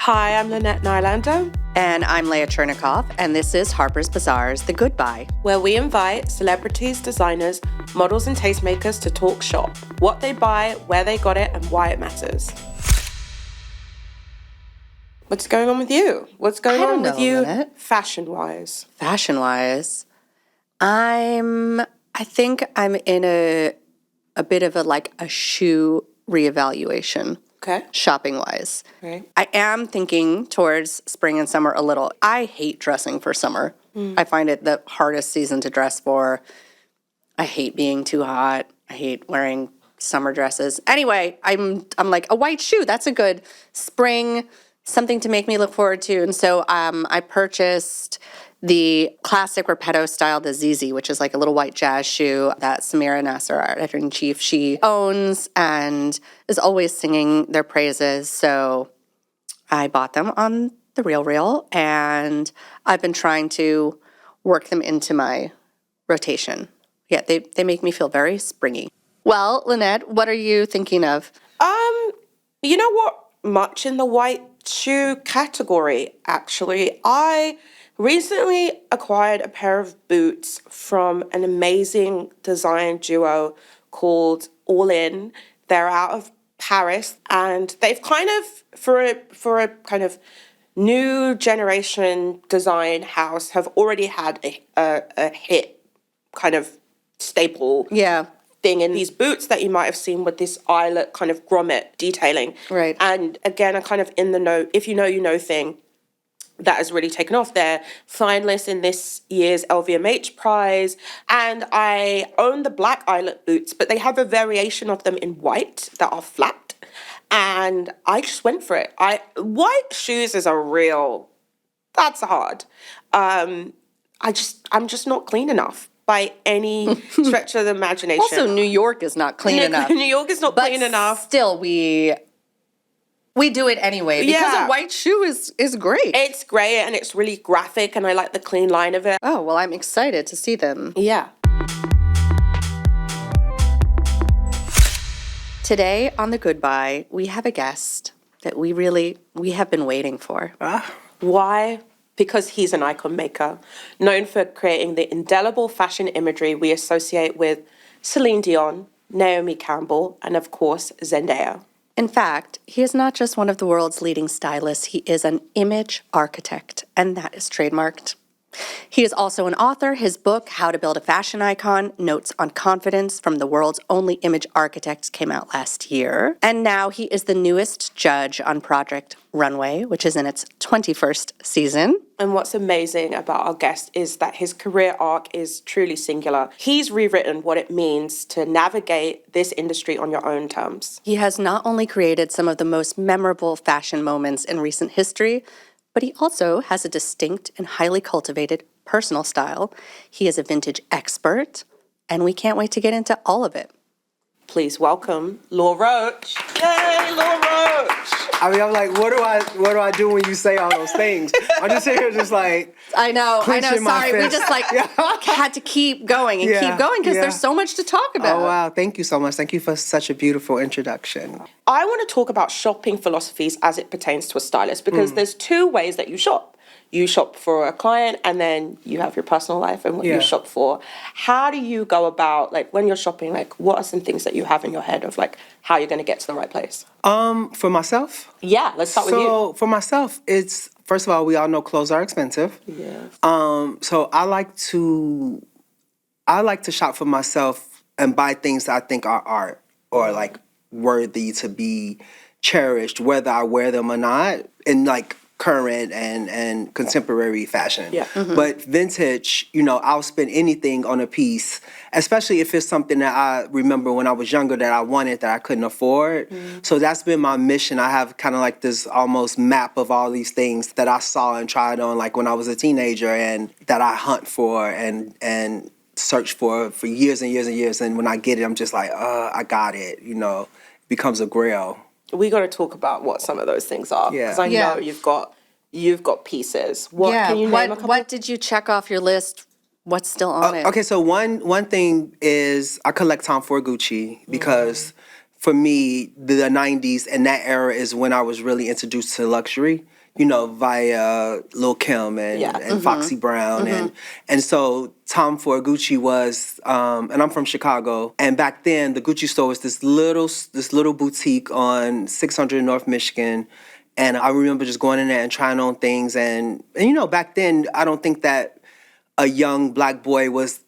Hi, I'm Lynette Nylander. And I'm Leah Chernikoff, and this is Harper's Bazaar's The Goodbye, where we invite celebrities, designers, models, and tastemakers to talk shop. What they buy, where they got it, and why it matters. What's going on with you? What's going on with you fashion-wise? Fashion-wise? I think I'm in a bit of a shoe reevaluation. Okay. Shopping-wise. Right. I am thinking towards spring and summer a little. I hate dressing for summer. I find it the hardest season to dress for. I hate being too hot. I hate wearing summer dresses. Anyway, I'm like, a white shoe, that's a good spring, something to make me look forward to. And so I purchased the classic Repetto style, the ZZ, which is like a little white jazz shoe that Samira Nasser, our editor-in-chief, she owns and is always singing their praises. So I bought them on the RealReal, and I've been trying to work them into my rotation. Yeah, they make me feel very springy. Well, Lynette, what are you thinking of? You know what? Much in the white shoe category, actually. I recently acquired a pair of boots from an amazing design duo called All In. They're out of Paris, and they've kind of, for a kind of new generation design house, have already had a hit kind of staple thing in these boots that you might have seen with this eyelet kind of grommet detailing. Right. And again, a kind of in the know, if you know, you know thing that has really taken off. They're finalists in this year's LVMH prize. And I own the black eyelet boots, but they have a variation of them in white that are flat. And I just went for it. White shoes is that's hard. I'm just not clean enough by any stretch of the imagination. Also, New York is not clean enough. New York is not clean enough. Still, we do it anyway because a white shoe is great. It's great and it's really graphic, and I like the clean line of it. Oh, well, I'm excited to see them. Yeah. Today on The Goodbye, we have a guest that we have been waiting for. Why? Because he's an icon maker, known for creating the indelible fashion imagery we associate with Céline Dion, Naomi Campbell, and of course, Zendaya. In fact, he is not just one of the world's leading stylists, he is an image architect, and that is trademarked. He is also an author. His book, How to Build a Fashion Icon, Notes on Confidence from the World's Only Image Architects, came out last year. And now he is the newest judge on Project Runway, which is in its 21st season. And what's amazing about our guest is that his career arc is truly singular. He's rewritten what it means to navigate this industry on your own terms. He has not only created some of the most memorable fashion moments in recent history, but he also has a distinct and highly cultivated personal style. He is a vintage expert, and we can't wait to get into all of it. Please welcome Roach. Yay, Roach! I mean, I'm like, what do I do when you say all those things? I'm just sitting here just like, I know. Sorry, we just Yeah. had to keep going keep going because there's so much to talk about. Oh, wow. Thank you so much. Thank you for such a beautiful introduction. I want to talk about shopping philosophies as it pertains to a stylist, because there's two ways that you shop. You shop for a client, and then you have your personal life and what you shop for. How do you go about, when you're shopping, what are some things that you have in your head of, how you're going to get to the right place? For myself? Yeah, let's start with you. So, for myself, it's, first of all, we all know clothes are expensive. Yeah. So I like to shop for myself and buy things that I think are art or, worthy to be cherished, whether I wear them or not, in, current and contemporary fashion. Yeah. Mm-hmm. But vintage, I'll spend anything on a piece, especially if it's something that I remember when I was younger that I wanted that I couldn't afford. So that's been my mission. I have kind of this almost map of all these things that I saw and tried on when I was a teenager, and that I hunt for and search for years and years and years. And when I get it, I'm just like, I got it, it becomes a grail. We got to talk about what some of those things are, because I know you've got pieces. Can you name a couple? What did you check off your list? What's still on it? Okay, so one thing is I collect Tom Ford Gucci because for me, the 90s and that era is when I was really introduced to luxury, you know, via Lil' Kim and Foxy Brown. And so Tom Ford Gucci was, and I'm from Chicago, and back then the Gucci store was this little boutique on 600 North Michigan. And I remember just going in there and trying on things. And you know, back then, I don't think that a young Black boy was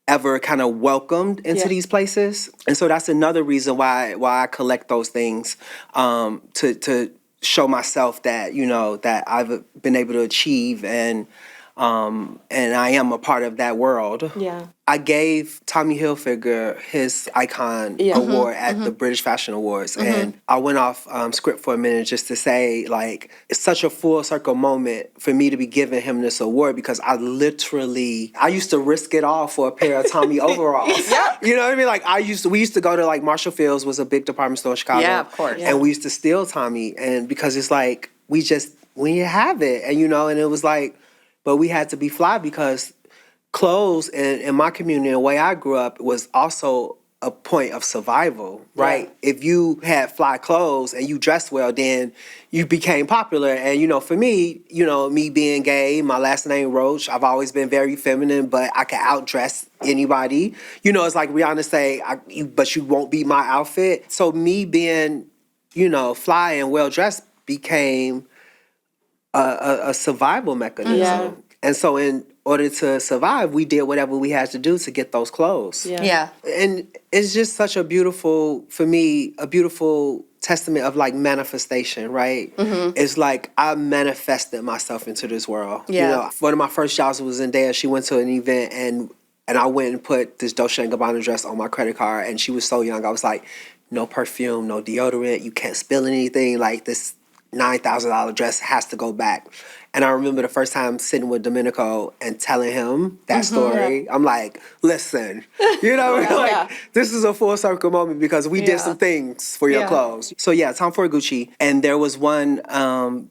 ever kind of welcomed into these places. And so that's another reason why I collect those things, to show myself that, you know, that I've been able to achieve and I am a part of that world. Yeah. I gave Tommy Hilfiger his Icon Award at the British Fashion Awards. And I went off script for a minute just to say, like, it's such a full circle moment for me to be giving him this award because I used to risk it all for a pair of Tommy overalls. You know what I mean? Like, we used to go to, like, Marshall Field's was a big department store in Chicago. Yeah, of course. And we used to steal Tommy. And because it's like, we have it. And, you know, and it was like, but we had to be fly because clothes in my community, the way I grew up, was also a point of survival, right? Yeah. If you had fly clothes and you dressed well, then you became popular. And, you know, for me, you know, me being gay, my last name Roach, I've always been very feminine, but I can outdress anybody. You know, it's like Rihanna say, but you won't be my outfit. So me being, you know, fly and well-dressed became a survival mechanism. Yeah. And so in order to survive, we did whatever we had to do to get those clothes. Yeah. And it's just such a beautiful, for me, a beautiful testament of like manifestation, right? It's like I manifested myself into this world. Yeah. You know, one of my first jobs was Zendaya. She went to an event and I went and put this Dolce & Gabbana dress on my credit card, and she was so young. I was like, no perfume, no deodorant, you can't spill anything. Like, this $9,000 dress has to go back. And I remember the first time sitting with Domenico and telling him that story. I'm like, listen, you know, this is a full circle moment because we did some things for your clothes. So yeah, Tom Ford Gucci. And there was one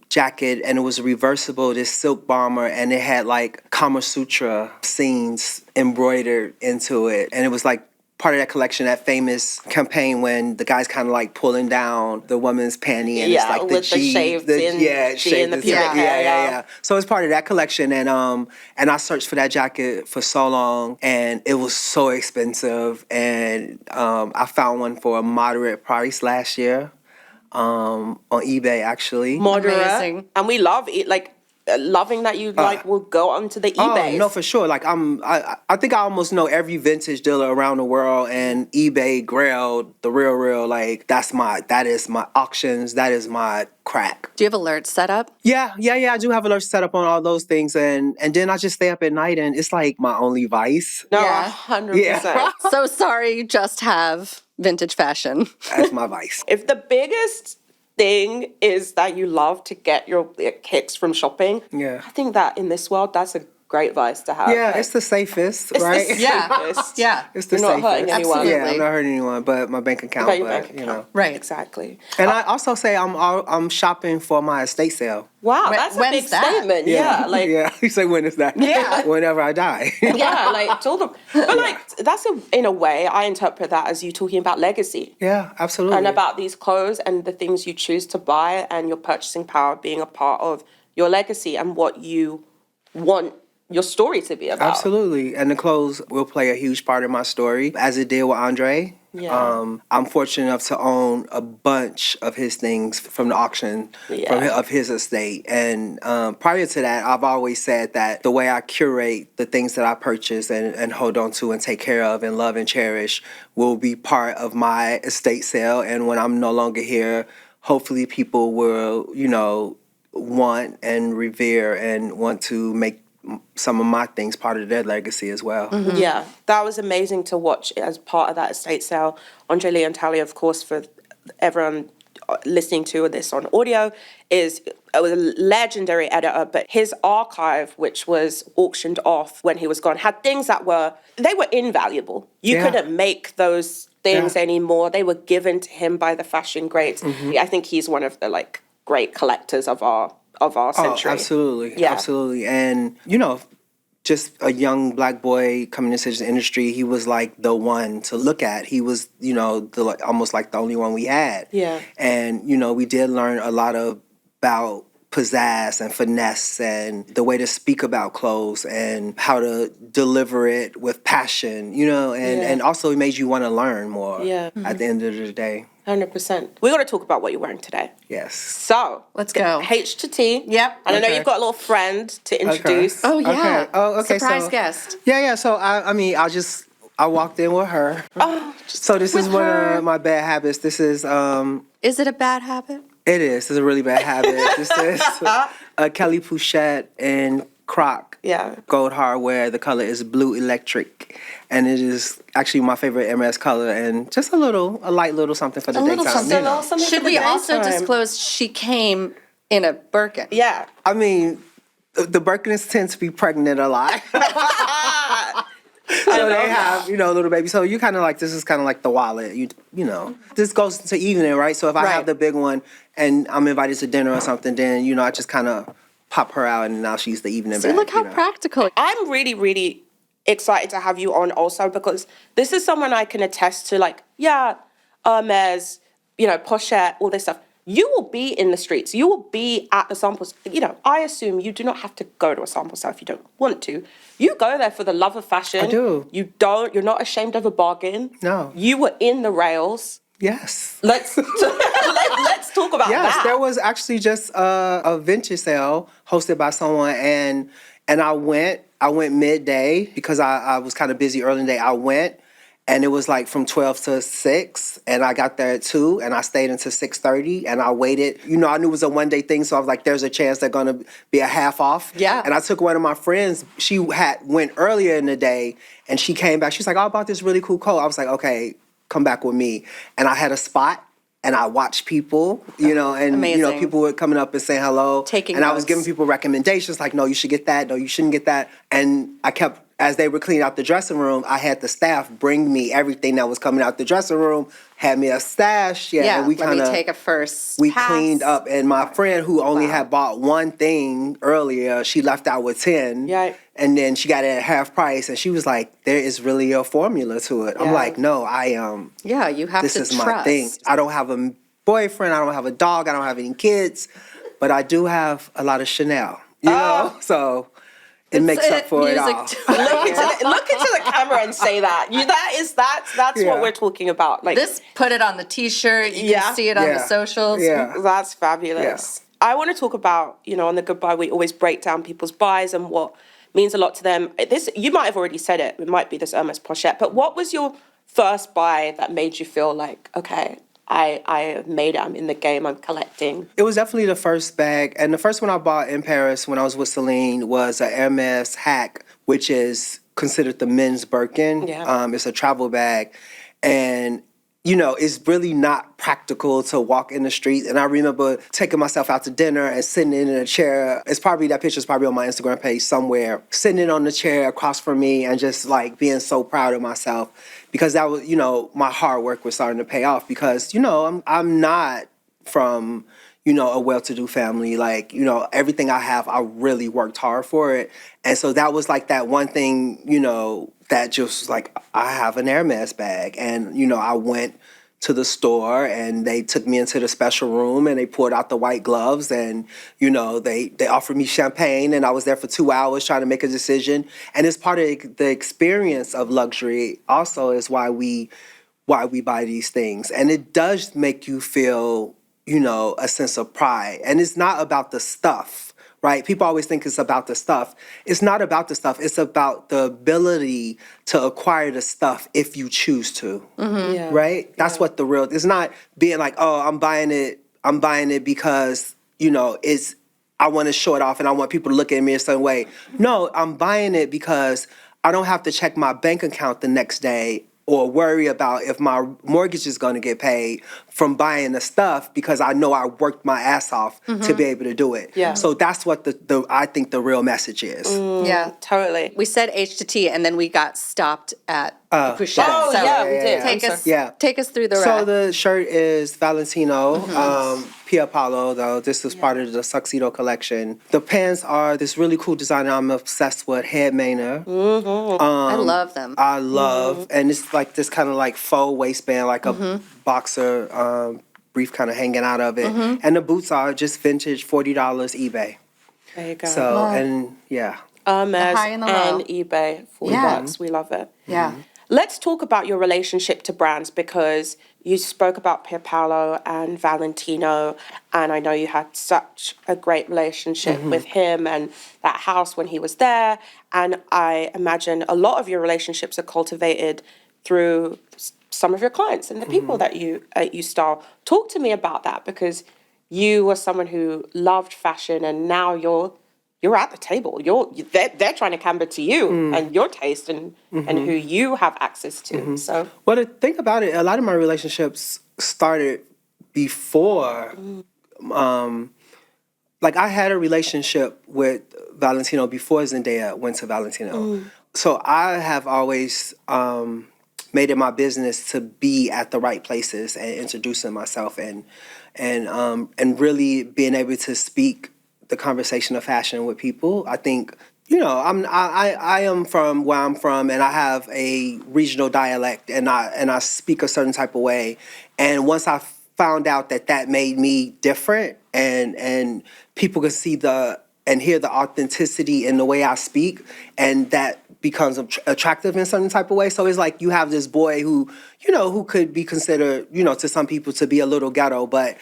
jacket, and it was reversible, this silk bomber, and it had like Kama Sutra scenes embroidered into it. And it was like part of that collection, that famous campaign when the guy's kind of like pulling down the woman's panty, and it's like the with G, the shaved in the pubic hair. Yeah. So it's part of that collection, and I searched for that jacket for so long, and it was so expensive, and I found one for a moderate price last year, on eBay actually. Moderate. Amazing. And we love it, like, loving that you will go onto the eBay. Oh, no, for sure. Like I think I almost know every vintage dealer around the world, and eBay, Grails, the real, like that is my auctions, that is my crack. Do you have alerts set up? Yeah. I do have alerts set up on all those things, and then I just stay up at night, and it's like my only vice. No, Yeah. 100%. So sorry, you just have vintage fashion. That's my vice. If the biggest thing is that you love to get your kicks from shopping, I think that in this world, that's a great vice to have. Yeah, it's the safest, right? The safest. It's the You're not safest. hurting anyone. Absolutely. Yeah, I'm not hurting anyone, but my bank account. But your But bank account. you know, Right. Exactly. and I also say I'm shopping for my estate sale. Wow, that's a when's big that? statement. Yeah, like You say when is that? Yeah. Whenever I die. yeah, like it's all the. But like that's in a way, I interpret that as you talking about legacy. Yeah, absolutely. And about these clothes and the things you choose to buy, and your purchasing power being a part of your legacy and what you want your story to be about. Absolutely. And the clothes will play a huge part of my story, as it did with Andre. Yeah. I'm fortunate enough to own a bunch of his things from the auction of his estate. And prior to that, I've always said that the way I curate the things that I purchase and hold on to and take care of and love and cherish will be part of my estate sale. And when I'm no longer here, hopefully people will, you know, want and revere and want to make some of my things part of their legacy as well. Mm-hmm. Yeah, that was amazing to watch as part of that estate sale. Andre Leon Talley, of course, for everyone listening to this on audio, was a legendary editor, but his archive, which was auctioned off when he was gone, had things that were invaluable. You couldn't make those things anymore. They were given to him by the fashion greats. I think he's one of the like great collectors of our century. Oh, absolutely. Yeah. Absolutely. And, you know, just a young black boy coming into this industry, he was like the one to look at. He was, almost like the only one we had. Yeah. And, we did learn a lot about pizzazz and finesse and the way to speak about clothes and how to deliver it with passion, and also it made you want to learn more at the end of the day. 100%. We got to talk about what you're wearing today. Yes. So let's go. H to T. Yep. And I know you've got a little friend to introduce. Oh, yeah. Okay. Oh, okay. Surprise guest. Yeah. So, I walked in with her. Oh, so this is one of my bad habits. This is... Is it a bad habit? It is. It's a really bad habit. This is a Kelly Pouchette in Croc. Yeah. Gold hardware. The color is blue electric. And it is actually my favorite MS color. And just a light little something for the daytime. Should we also disclose she came in a Birkin? Yeah. I mean, the Birkins tend to be pregnant a lot. So they have, little baby. So you kind of like, this is kind of like the wallet. This goes to evening, right? So if I have the big one and I'm invited to dinner or something, then, I just kind of pop her out and now she's the evening bag. Look how practical. I'm really, really excited to have you on also because this is someone I can attest to, like, Hermes, pochette, all this stuff. You will be in the streets. You will be at the samples. I assume you do not have to go to a sample sale if you don't want to. You go there for the love of fashion. I do. You're not ashamed of a bargain. No. You were in the rails. Yes. Let's talk about that. Yes, there was actually just a vintage sale hosted by someone and I went midday because I was kind of busy early in the day. I went. And it was like from 12 to 6, and I got there at 2, and I stayed until 6:30, and I waited. I knew it was a one-day thing, so I was like, there's a chance they're going to be a half off. Yeah. And I took one of my friends. She went earlier in the day, and she came back. She's like, I bought this really cool coat. I was like, okay, come back with me. And I had a spot. And I watched people, and Amazing. People were coming up and saying hello. Taking and I notes. was giving people recommendations like, no, you should get that. No, you shouldn't get that. And I kept, as they were cleaning out the dressing room, I had the staff bring me everything that was coming out the dressing room, had me a stash. Yeah, and we let me take a first We pass. cleaned up. And my friend who only had bought one thing earlier, she left out with 10. Yeah. And then she got it at half price. And she was like, there is really a formula to it. I'm like, no, Yeah, you have this to is trust. my thing. I don't have a boyfriend, I don't have a dog, I don't have any kids, but I do have a lot of Chanel, so it makes up for it all. Look into the camera and say that. That's what we're talking about. Like This, put it on the T-shirt. You can see it on the socials. Yeah. That's fabulous. I want to talk about, on the Goodbye, we always break down people's buys and what means a lot to them. This, you might have already said it. It might be this Hermes pochette, but what was your first buy that made you feel like, okay, I have made it, I'm in the game, I'm collecting? It was definitely the first bag, and the first one I bought in Paris when I was with Céline was a Hermes Hack, which is considered the men's Birkin. Yeah. It's a travel bag, and it's really not practical to walk in the street. And I remember taking myself out to dinner and sitting in a chair. That picture's probably on my Instagram page somewhere, sitting on the chair across from me and just like being so proud of myself because that was, my hard work was starting to pay off because, I'm not from, a well-to-do family. Like, everything I have, I really worked hard for it. And so that was like that one thing, that just like, I have an Hermes bag. And, I went to the store and they took me into the special room and they poured out the white gloves and, they offered me champagne and I was there for 2 hours trying to make a decision. And it's part of the experience of luxury also is why we buy these things. And it does make you feel, a sense of pride. And it's not about the stuff. Right? People always think it's about the stuff. It's not about the stuff. It's about the ability to acquire the stuff if you choose to. Mm-hmm. Yeah. Right? That's what it's not being like, oh, I'm buying it because, I want to show it off and I want people to look at me a certain way. No, I'm buying it because I don't have to check my bank account the next day or worry about if my mortgage is going to get paid from buying the stuff because I know I worked my ass off to be able to do it. Yeah. So that's what I think the real message is. Yeah, totally. We said H to T and then we got stopped at if we should. Oh, So yeah, we did. Take I'm us, sorry. Yeah. take us through the So rack. the shirt is Valentino, Pia Paulo, though. This is part of the Tuxedo collection. The pants are this really cool designer I'm obsessed with, Head Manor. I love them. I love, and it's like this kind of like faux waistband, like a boxer brief kind of hanging out of it. And the boots are just vintage, $40 eBay. There you go. So, and yeah. Hermes high and the low. and eBay, $40. Yeah. We love it. Yeah. Let's talk about your relationship to brands, because you spoke about Pier Paolo and Valentino, and I know you had such a great relationship with him and that house when he was there. And I imagine a lot of your relationships are cultivated through some of your clients and the people that you style. Talk to me about that, because you were someone who loved fashion, and now you're at the table. They're trying to cater to you and your taste and who you have access to. So Well, the thing about it, a lot of my relationships started before. Like I had a relationship with Valentino before Zendaya went to Valentino. So I have always made it my business to be at the right places and introducing myself and really being able to speak the conversation of fashion with people. I think, I am from where I'm from, and I have a regional dialect, and I speak a certain type of way. And once I found out that made me different, and people could see and hear the authenticity in the way I speak, and that becomes attractive in certain type of way. So it's like you have this boy who could be considered, to some people to be a little ghetto, but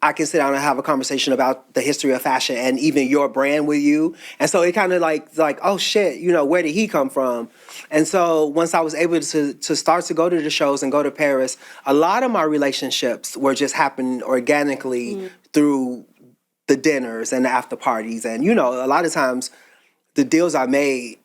I can sit down and have a conversation about the history of fashion and even your brand with you. And so it kind of like, oh shit, where did he come from? And so once I was able to start to go to the shows and go to Paris, a lot of my relationships were just happening organically through the dinners and the after parties. And, a lot of times the deals I made,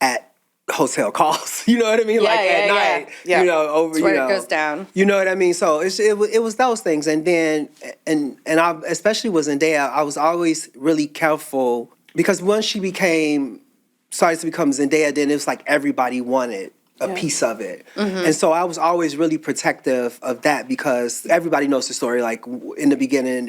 at hotel calls, you know what I mean? At night, over, That's where it goes down. You know what I mean? So it was those things. And then, and I, especially with Zendaya, I was always really careful, because once she started to become Zendaya, then it was like everybody wanted a piece of it. And so I was always really protective of that, because everybody knows the story. Like in the beginning,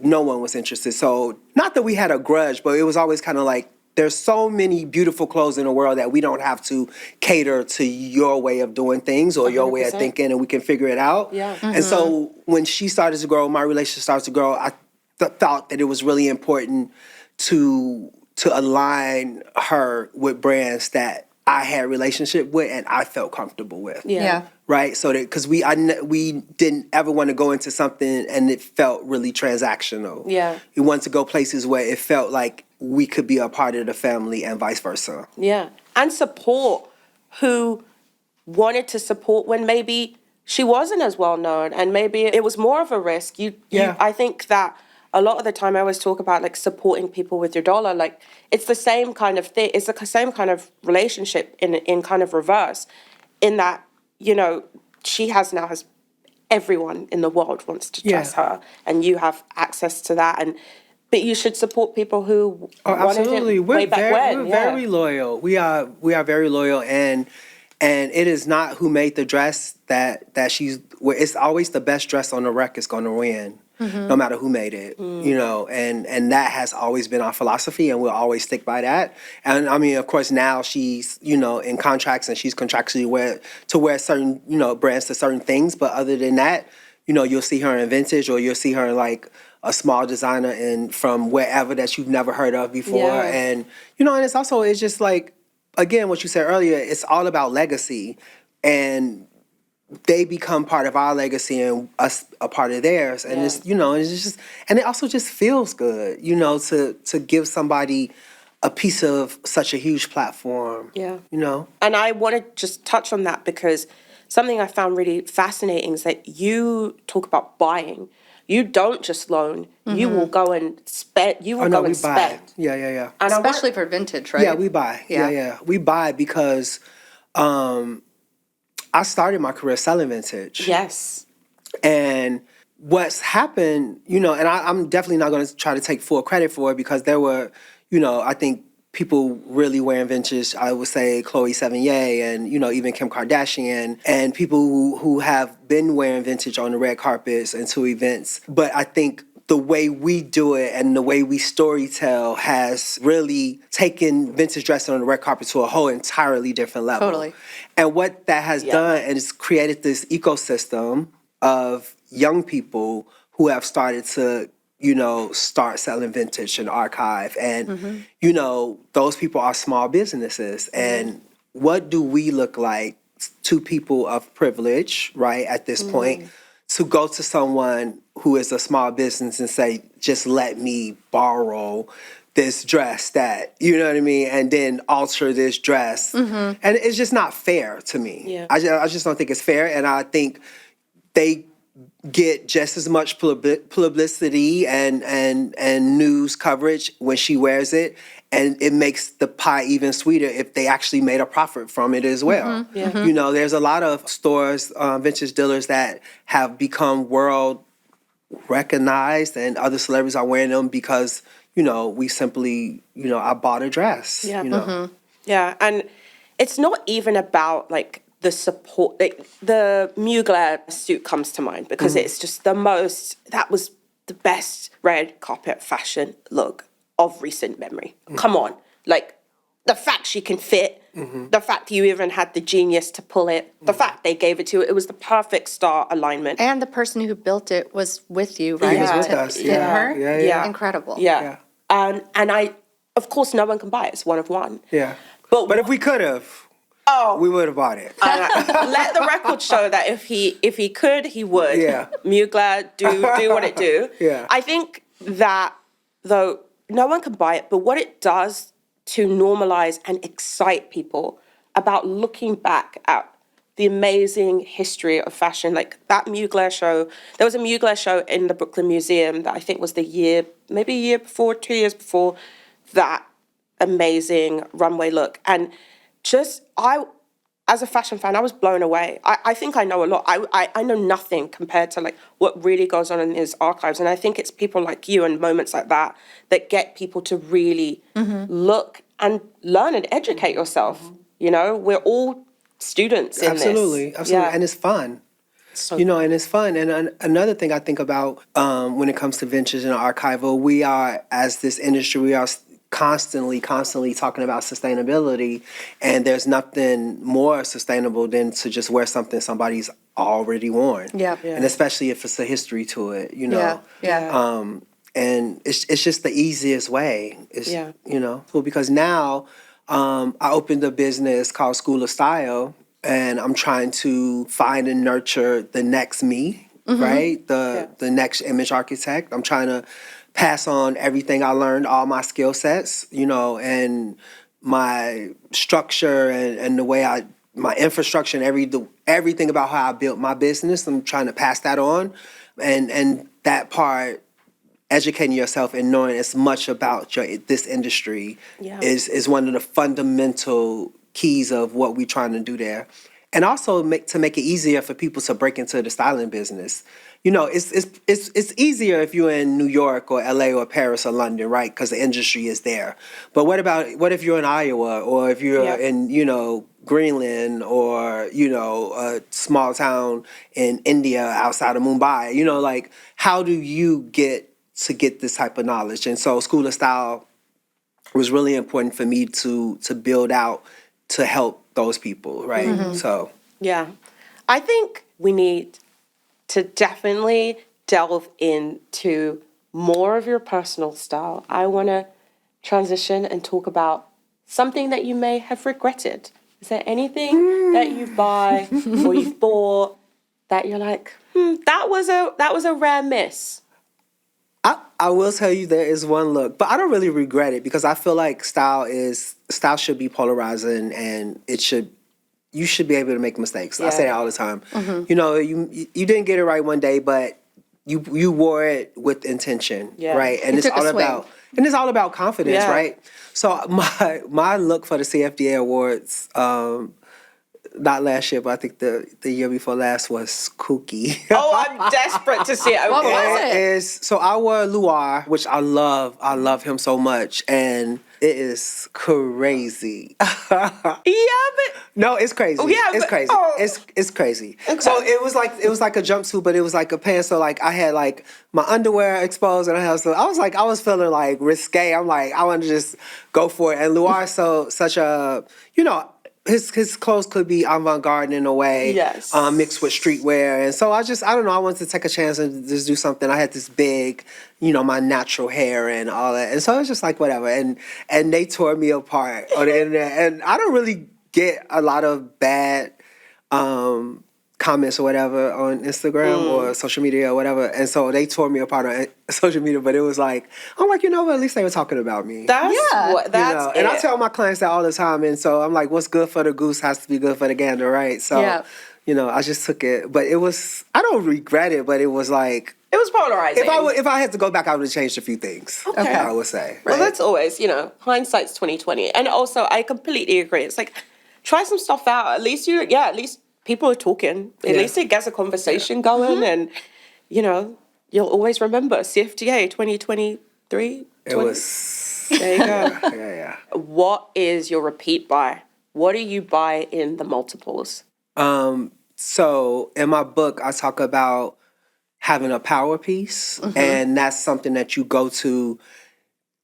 no one was interested. So not that we had a grudge, but it was always kind of like, there's so many beautiful clothes in the world that we don't have to cater to your way of doing things or your way of 100%. thinking, and we can figure it out. Yeah. And so when she started to grow, my relationship started to grow, I thought that it was really important to align her with brands that I had a relationship with and I felt comfortable with. Yeah. Right? So that, because we didn't ever want to go into something and it felt really transactional. Yeah. We wanted to go places where it felt like we could be a part of the family and vice versa. Yeah. And support who wanted to support when maybe she wasn't as well known, and maybe it was more of a risk. I think that a lot of the time I always talk about like supporting people with your dollar. Like it's the same kind of thing. It's the same kind of relationship in kind of reverse, in that, she has everyone in the world wants to dress her, and you have access to that. But you should support people who wanted absolutely. it way back when. We're very loyal. We are very loyal, and it is not who made the dress that she's. It's always the best dress on the rack is going to win, no matter who made it. And that has always been our philosophy, and we'll always stick by that. And I mean, of course, now she's in contracts and she's contractually wear certain brands to certain things. But other than that, you'll see her in vintage, or you'll see her like a small designer from wherever that you've never heard of before. Yeah. And, and it's just like, again, what you said earlier, it's all about legacy, and they become part of our legacy and us a part of theirs. And it's, it's just, and it also just feels good, to give somebody a piece of such a huge platform. Yeah. And I want to just touch on that, because something I found really fascinating is that you talk about buying. You don't just loan. You will go and spend. You will go and spend. Yeah. And Especially for vintage, right? Yeah, we buy. Yeah. We buy because I started my career selling vintage. Yes. And what's happened, and I'm definitely not going to try to take full credit for it, because there were, I think people really wearing vintage. I would say Chloe Sevigny and, even Kim Kardashian and people who have been wearing vintage on the red carpets and to events. But I think the way we do it and the way we storytell has really taken vintage dressing on the red carpet to a whole entirely different level. Totally. And what that has done is created this ecosystem of young people who have started to, start selling vintage and archive. And, those people are small businesses. And what do we look like to people of privilege, right, at this point, to go to someone who is a small business and say, just let me borrow this dress that, you know what I mean, and then alter this dress. And it's just not fair to me. Yeah. I just don't think it's fair. And I think they get just as much publicity and news coverage when she wears it. And it makes the pie even sweeter if they actually made a profit from it as well. There's a lot of stores, vintage dealers that have become world recognized and other celebrities are wearing them because, we simply, I bought a dress. Yeah. Yeah, and it's not even about like the support. The Mugler suit comes to mind because it's just that was the best red carpet fashion look of recent memory. Come on. Like, the fact she can fit, the fact you even had the genius to pull it, the fact they gave it to you, it was the perfect star alignment. And the person who built it was with you, right? He was with us. Her? Yeah. Incredible. Yeah. And I, of course, no one can buy it. It's one of one. Yeah. But if we could have, we would have bought it. Let the record show that if he could, he would. Yeah. Mugler, do what it do. Yeah. I think that, though, no one can buy it, but what it does to normalize and excite people about looking back at the amazing history of fashion, like that Mugler show. There was a Mugler show in the Brooklyn Museum that I think was maybe a year before, 2 years before that amazing runway look. And as a fashion fan, I was blown away. I think I know a lot. I know nothing compared to like what really goes on in his archives. And I think it's people like you and moments like that that get people to really look and learn and educate yourself. We're all students in Absolutely. this. Yeah. And it's fun. So And it's fun. And another thing I think about when it comes to vintage and archival, we are, as this industry, we are constantly talking about sustainability, and there's nothing more sustainable than to just wear something somebody's already worn. Yeah. And especially if it's a history to it, Yeah. And it's just the easiest way. Well, because now I opened a business called School of Style, and I'm trying to find and nurture the next me, right? The next image architect. I'm trying to pass on everything I learned, all my skill sets, and my structure and the way my infrastructure and everything about how I built my business. I'm trying to pass that on. And that part, educating yourself and knowing as much about this industry is one of the fundamental keys of what we're trying to do there. And also to make it easier for people to break into the styling business. It's easier if you're in New York or LA or Paris or London, right? Because the industry is there. But what if you're in Iowa or if you're in, Greenland or, a small town in India outside of Mumbai? How do you get this type of knowledge? And so School of Style was really important for me to build out to help those people, right? So. Yeah. I think we need to definitely delve into more of your personal style. I want to transition and talk about something that you may have regretted. Is there anything that you buy or you've bought that you're like, that was a rare miss? I will tell you there is one look, but I don't really regret it because I feel like style should be polarizing and you should be able to make mistakes. I say that all the time. You didn't get it right one day, but you wore it with intention, right? And it's all about confidence, right? So my look for the CFDA Awards, not last year, but I think the year before last was kooky. Oh, I'm desperate to see it. What was it? So I wore Luar, which I love. I love him so much, and It is crazy. Yeah, but No, it's crazy. yeah, It's but- crazy. oh. It's crazy. Okay. So it was like a jumpsuit, but it was like a pants. So like I had like my underwear exposed, and I was feeling like risque. I'm like I want to just go for it. And Luar such a his clothes could be avant-garde in a way, Yes. mixed with streetwear. And so I don't know, I wanted to take a chance and just do something. I had this big, my natural hair and all that. And so it was just like, whatever. And they tore me apart on the internet. And I don't really get a lot of bad comments or whatever on Instagram or social media or whatever. And so they tore me apart on social media, but it was like, I'm like, at least they were talking about me. that's what You that's know, and I it. tell my clients that all the time, and so I'm like, "What's good for the goose has to be good for the gander, right?" So, Yeah. I just took it, but I don't regret it, but it was like, It was polarizing. if I had to go back, I would have changed a few things. Okay. I would say. Well, that's always, hindsight's 2020. And also, I completely agree. It's like, try some stuff out. At least people are talking. At Yeah. least it gets a conversation going, and you'll always remember CFDA 2023. It was. There you go. Yeah. What is your repeat buy? What do you buy in the multiples? So in my book, I talk about having a power piece, and that's something that you go to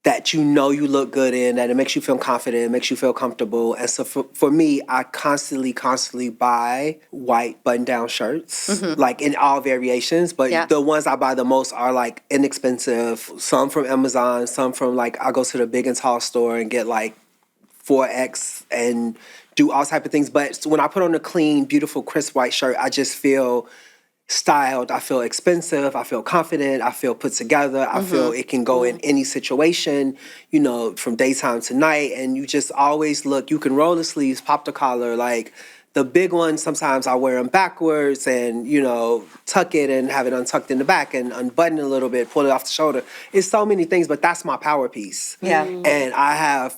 that you look good in, that it makes you feel confident, it makes you feel comfortable. And so for me, I constantly buy white button-down shirts, like in all variations. But the ones I buy the most are like inexpensive, some from Amazon, some from like, I go to the big and tall store and get like 4X and do all type of things. But when I put on a clean, beautiful, crisp white shirt, I just feel styled, I feel expensive, I feel confident, I feel put together, I feel it can go in any situation, from daytime to night, and you just always look, you can roll the sleeves, pop the collar, like the big ones, sometimes I wear them backwards and, tuck it and have it untucked in the back and unbutton it a little bit, pull it off the shoulder. It's so many things, but that's my power piece. Yeah. And I have,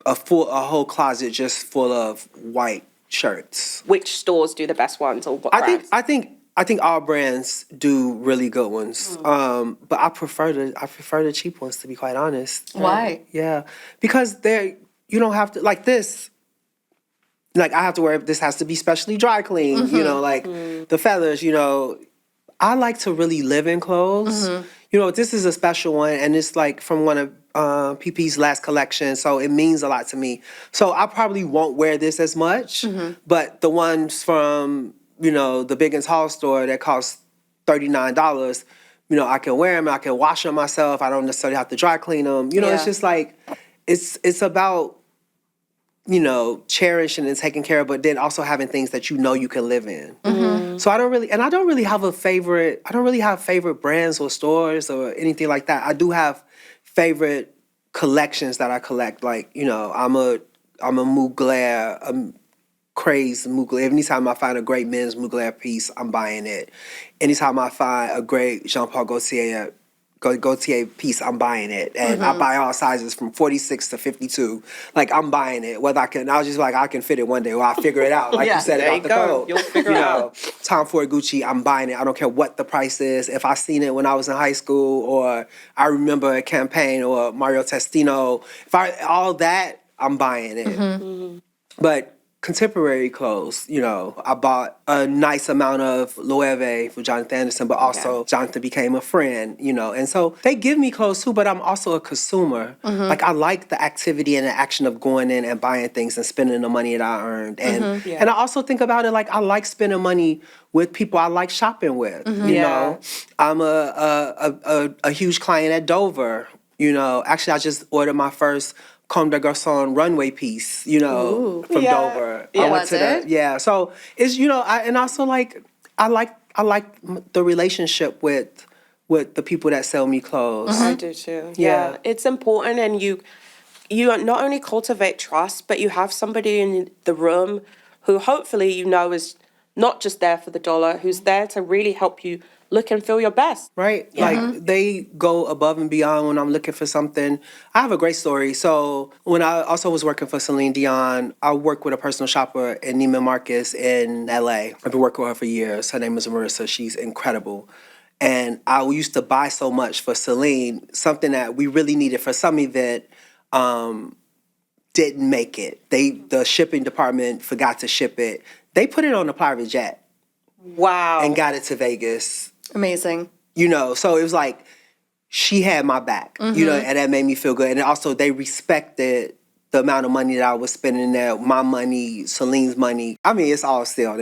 a whole closet just full of white shirts. Which stores do the best ones, or what brands? I think all brands do really good ones. But I prefer the cheap ones, to be quite honest. Why? Yeah, because you don't have to like this. Like I have to wear this has to be specially dry cleaned. The feathers. I like to really live in clothes. This is a special one, and it's like from one of PP's last collection, so it means a lot to me. So I probably won't wear this as much, but the ones from, the big and tall store that cost $39, I can wear them, I can wash them myself, I don't necessarily have to dry clean them. It's just like, it's about, cherishing and taking care of, but then also having things that you can live in. So I don't really have favorite brands or stores or anything like that. I do have favorite collections that I collect. Like, I'm a Mugler, crazed Mugler. Anytime I find a great men's Mugler piece, I'm buying it. Anytime I find a great Jean-Paul Gaultier piece, I'm buying it. And I buy all sizes from 46 to 52. Like, I'm buying it. I was just like, I can fit it one day, or I'll figure it out. Like you said about the coat. You'll figure it out. Tom Ford Gucci, I'm buying it. I don't care what the price is. If I seen it when I was in high school, or I remember a campaign, or Mario Testino, all that, I'm buying it. But contemporary clothes, I bought a nice amount of Loewe for Jonathan Anderson, but also Jonathan became a friend, and so they give me clothes too, but I'm also a consumer. Like, I like the activity and the action of going in and buying things and spending the money that I earned. And and I also think about it like I like spending money with people I like shopping with. You know, I'm a huge client at Dover. Actually, I just ordered my first Comme des Garçons runway piece, from Dover. Yeah. I went to that. So it's, I like the relationship with the people that sell me clothes. I do too. Yeah. It's important, and you not only cultivate trust, but you have somebody in the room who hopefully is not just there for the dollar, who's there to really help you look and feel your best. Right? Like, they go above and beyond when I'm looking for something. I have a great story. So when I also was working for Céline Dion, I worked with a personal shopper in Neiman Marcus in LA. I've been working with her for years. Her name is Marissa. She's incredible. And I used to buy so much for Celine, something that we really needed for some event, didn't make it. The shipping department forgot to ship it. They put it on a private jet. Wow. And got it to Vegas. Amazing. So it was like, she had my back, and that made me feel good. And also, they respected the amount of money that I was spending there, my money, Celine's money. I mean, it's all still,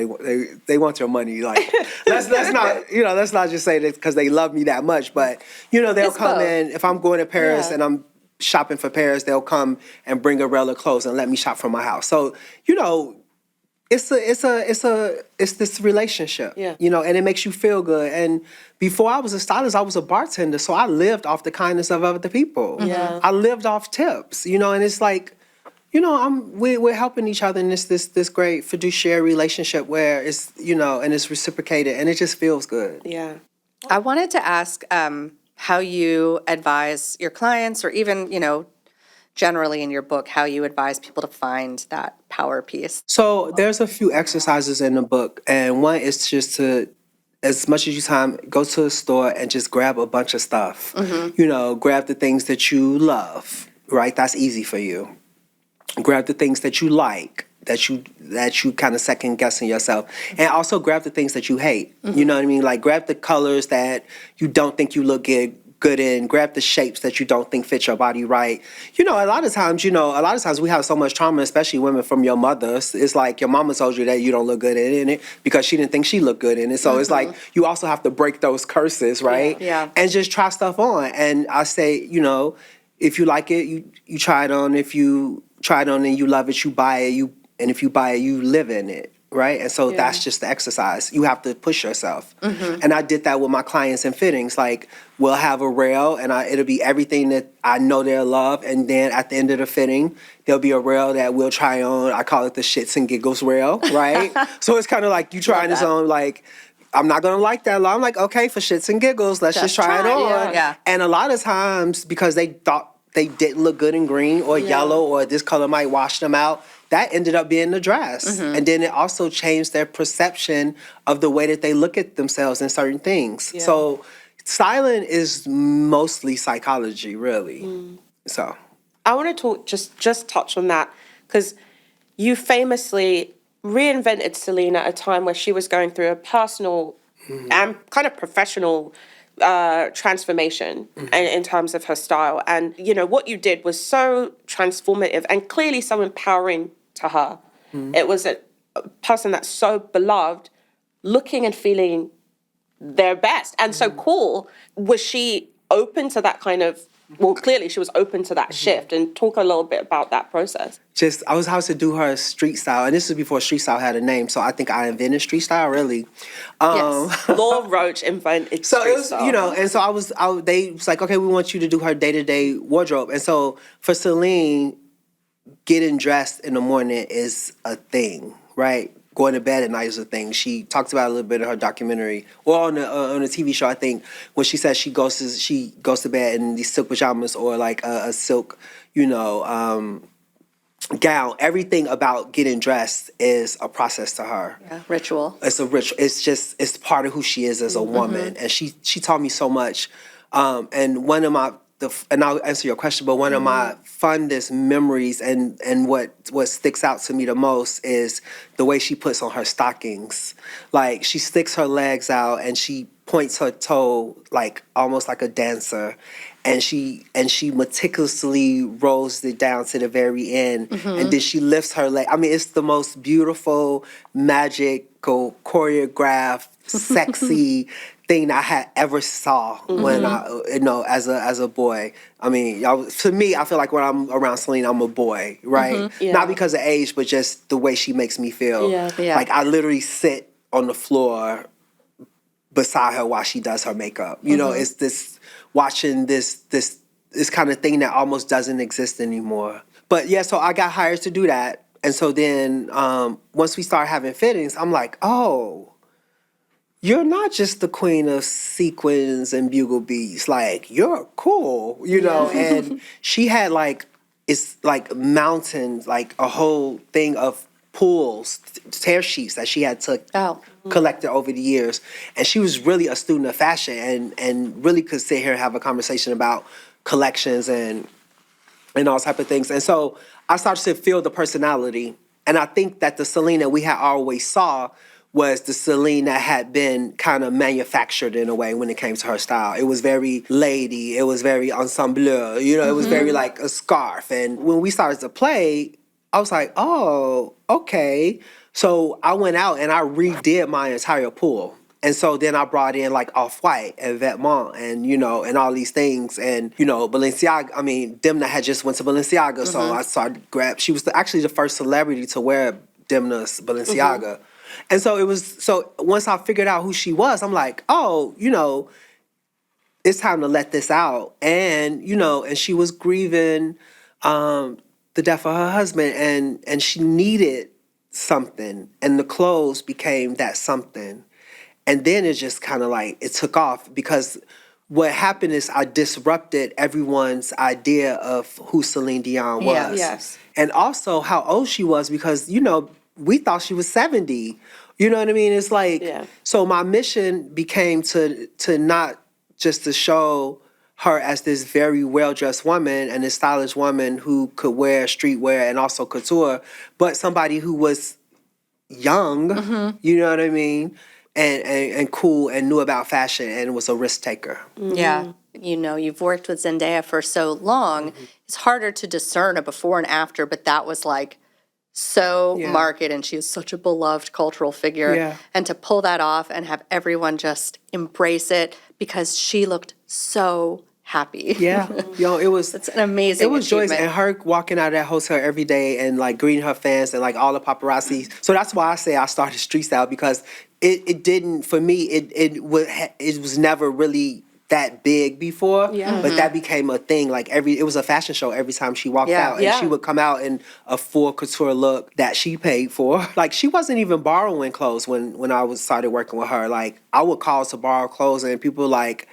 they want your money. Like, let's not just say that because they love me that much, but, they'll It's come both. in, if I'm going to Paris and I'm shopping for Paris, they'll come and bring a rail of clothes and let me shop from my house. So, it's this relationship, and it makes you feel good. And before I was a stylist, I was a bartender, so I lived off the kindness of other people. Yeah. I lived off tips, and it's like, we're helping each other in this great fiduciary relationship where it's, and it's reciprocated, and it just feels good. Yeah. I wanted to ask how you advise your clients, or even, generally in your book, how you advise people to find that power piece. So there's a few exercises in the book, and one is just to, as much as you time, go to a store and just grab a bunch of stuff. Grab the things that you love, right? That's easy for you. Grab the things that you like, that you kind of second guessing yourself, and also grab the things that you hate. You know what I mean? Like, grab the colors that you don't think you look good in. Grab the shapes that you don't think fit your body right. A lot of times we have so much trauma, especially women, from your mothers. It's like your mama told you that you don't look good in it because she didn't think she looked good in it. So it's like you also have to break those curses, right? Yeah. And just try stuff on. And I say, if you like it, you try it on. If you try it on and you love it, you buy it. And if you buy it, you live in it, right? And so that's just the exercise. You have to push yourself. And I did that with my clients in fittings. Like, we'll have a rail, and it'll be everything that I know they'll love. And then at the end of the fitting, there'll be a rail that we'll try on. I call it the shits and giggles rail, right? So it's kind of like you trying this on, like, I'm not going to like that. I'm like, okay, for shits and giggles, let's just try it on. Yeah. And a lot of times, because they thought they didn't look good in green or yellow, or this color might wash them out, that ended up being the dress. And then it also changed their perception of the way that they look at themselves in certain things. Yeah. So styling is mostly psychology, really. So I want to talk, just touch on that, because you famously reinvented Celine at a time where she was going through a personal and kind of professional transformation in terms of her style. And, what you did was so transformative and clearly so empowering to her. It was a person that's so beloved, looking and feeling their best and so cool. Was she open to that kind of, well, clearly she was open to that shift, and talk a little bit about that process. I was how to do her street style, and this is before street style had a name, so I think I invented street style, really. Yes, Lord Roach invented So street it was, style. and so they was like, okay, we want you to do her day-to-day wardrobe. And so for Celine, getting dressed in the morning is a thing, right? Going to bed at night is a thing. She talks about it a little bit in her documentary, or on the TV show, I think, when she says she goes to bed in these silk pajamas, or like a silk, gown. Everything about getting dressed is a process to her. Yeah, ritual. It's a ritual. It's part of who she is as a woman, and she taught me so much. And one of my and I'll answer your question, but one of my fondest memories and what sticks out to me the most is the way she puts on her stockings. Like, she sticks her legs out and she points her toe like almost like a dancer, and she meticulously rolls it down to the very end, and then she lifts her leg. I mean, it's the most beautiful, magical, choreographed, sexy thing I had ever saw when as a boy. I mean, to me, I feel like when I'm around Celine, I'm a boy, right? Yeah. Not because of age, but just the way she makes me feel. Yeah. Yeah. Like, I literally sit on the floor beside her while she does her makeup. It's this, watching this kind of thing that almost doesn't exist anymore. But yeah, so I got hired to do that. And so then once we started having fittings, I'm like, oh, you're not just the queen of sequins and bugle beads. Like, you're cool, And she had it's like mountains, like a whole thing of pools, tear sheets that she had to collected over the years. And she was really a student of fashion and really could sit here and have a conversation about collections and all type of things. And so I started to feel the personality. And I think that the Céline that we had always saw was the Céline that had been kind of manufactured in a way when it came to her style. It was very lady. It was very ensemble. You know, it was very like a scarf. And when we started to play, I was like, oh, okay. So I went out and I redid my entire pool. And so then I brought in like Off-White and Vetements and, you know, and all these things. And, you know, Balenciaga, I mean, Demna had just went to Balenciaga. So I started she was actually the first celebrity to wear Demna's Balenciaga. And so so once I figured out who she was, I'm like, oh, you know, it's time to let this out. And, you know, and she was grieving the death of her husband and she needed something. And the clothes became that something. And then it just kind of like, it took off because what happened is I disrupted everyone's idea of who Céline Dion was. Yes. And also how old she was because, you know, we thought she was 70. You know what I mean? It's like, so my mission became to not just to show her as this very well-dressed woman and this stylish woman who could wear streetwear and also couture, but somebody who was young, you know what I mean? And cool and knew about fashion and was a risk taker. Yeah. You know, you've worked with Zendaya for so long. It's harder to discern a before and after, but that was like so marked, and she is such a beloved cultural figure. Yeah. And to pull that off and have everyone just embrace it because she looked so happy. Yeah. Yo, it was... It's an amazing It was joyous, achievement. and her walking out of that hotel every day and like greeting her fans and like all the paparazzi. So that's why I say I started street style because it didn't, for me, it was never really that big before, but that became a thing. Like it was a fashion show every time she walked out, and she would come out in a full couture look that she paid for. Like she wasn't even borrowing clothes when I started working with her. Like I would call to borrow clothes, and people like,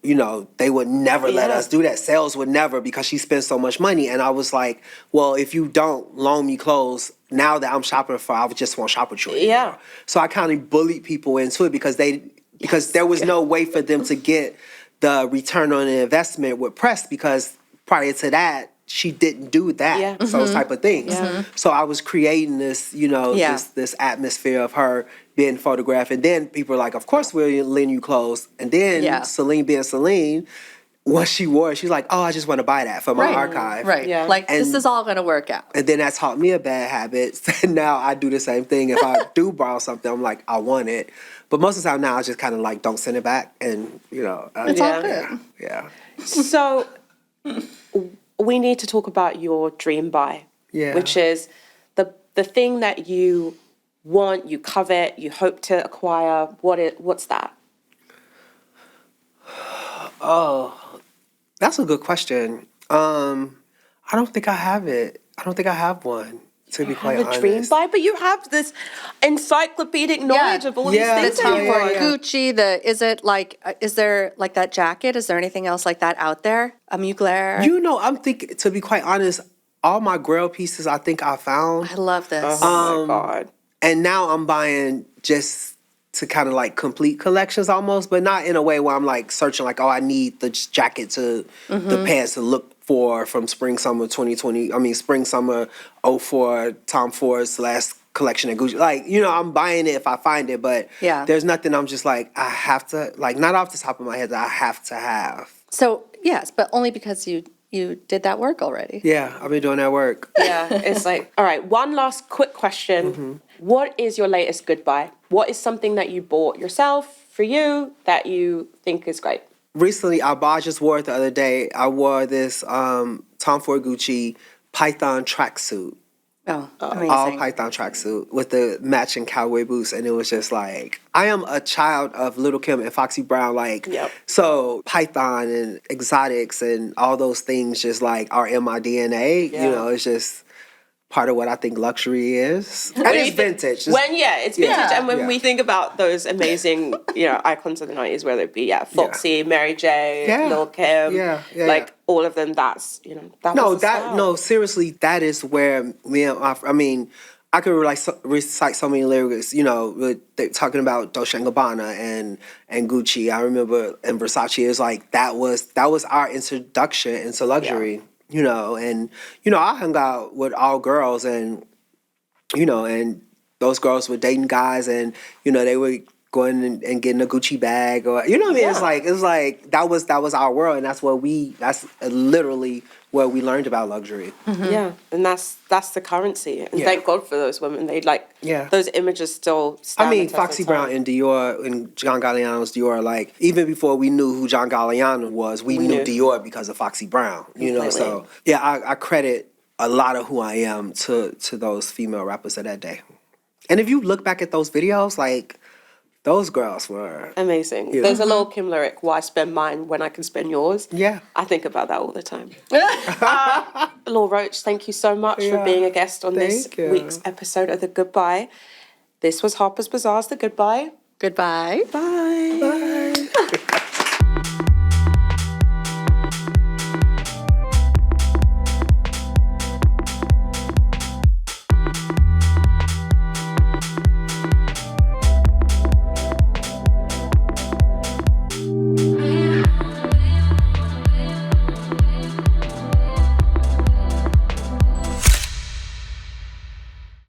you know, they would never let us do that. Sales would never, because she spends so much money. And I was like, well, if you don't loan me clothes, now that I'm shopping for, I would just won't shop with you anymore. Yeah. So I kind of bullied people into it because there was no way for them to get the return on the investment with press, because prior to that, she didn't do that. Those type of things. So I was creating this, you know, this atmosphere of her being photographed. And then people were like, of course we'll lend you clothes. And then Céline being Céline, once she wore it, she's like, oh, I just want to buy that for my archive. Right. Yeah. Like, this is all going to work out. And then that taught me a bad habit. And now I do the same thing. If I do borrow something, I'm like, I want it. But most of the time now, I just kind of like, don't send it back. And, you know. It's all good. Yeah. So we need to talk about your dream buy, which is the thing that you want, you covet, you hope to acquire. What's that? Oh, that's a good question. I don't think I have it. I don't think I have one, to be quite honest. A dream buy, but you have this encyclopedic knowledge of all these things. The Tom Ford, yeah. Gucci, is there like that jacket? Is there anything else like that out there? A Mugler? You know, I'm thinking, to be quite honest, all my Grail pieces I think I found. I love this. Oh my God. And now I'm buying just to kind of like complete collections almost, but not in a way where I'm like searching like, oh, I need the jacket to the pants to look for from spring summer 2020. I mean, spring summer 04 Tom Ford's last collection at Gucci. Like, you know, I'm buying it if I find it, but there's nothing I'm just like, I have to, like, not off the top of my head that I have to have. So, yes, but only because you did that work already. Yeah, I've been doing that work. Yeah, it's like, all right, one last quick question. What is your latest goodbye? What is something that you bought yourself for you that you think is great? Recently, I just wore it the other day. I wore this Tom Ford Gucci Python tracksuit. Oh, amazing. All Python tracksuit with the matching cowboy boots. And it was just like, I am a child of Little Kim and Foxy Brown. Like, so Python and exotics and all those things just like are in my DNA. You know, it's just part of what I think luxury is. And it's vintage. It's vintage. And when we think about those amazing, you know, icons of the 90s, whether it be Foxy, Mary J, Lil Kim, like all of them, that's, you know, that was the style. No, seriously, that is where me and I mean, I could recite so many lyrics, talking about Dolce & Gabbana and Gucci. I remember in Versace, it was like that was our introduction into luxury, and I hung out with all girls, and and those girls were dating guys, and they were going and getting a Gucci bag, or what I mean. Yeah. It's like that was our world, and that's literally where we learned about luxury. Yeah, and that's the currency. And thank God for those women. They those images still stand. I mean, the test of Foxy time. Brown and Dior and John Galliano's Dior, like, even before we knew who John Galliano was, we knew Dior because of Foxy Brown, So, yeah, I credit a lot of who I am to those female rappers of that day. And if you look back at those videos, like, those girls were Amazing. Yeah. There's a little Kim lyric, why spend mine when I can spend yours? Yeah. I think about that all the time. Lil Roach, thank you so much for Yeah. being a guest on this Thank you. week's episode of The Goodbye. This was Harper's Bazaar's The Goodbye. Goodbye. Bye. Bye.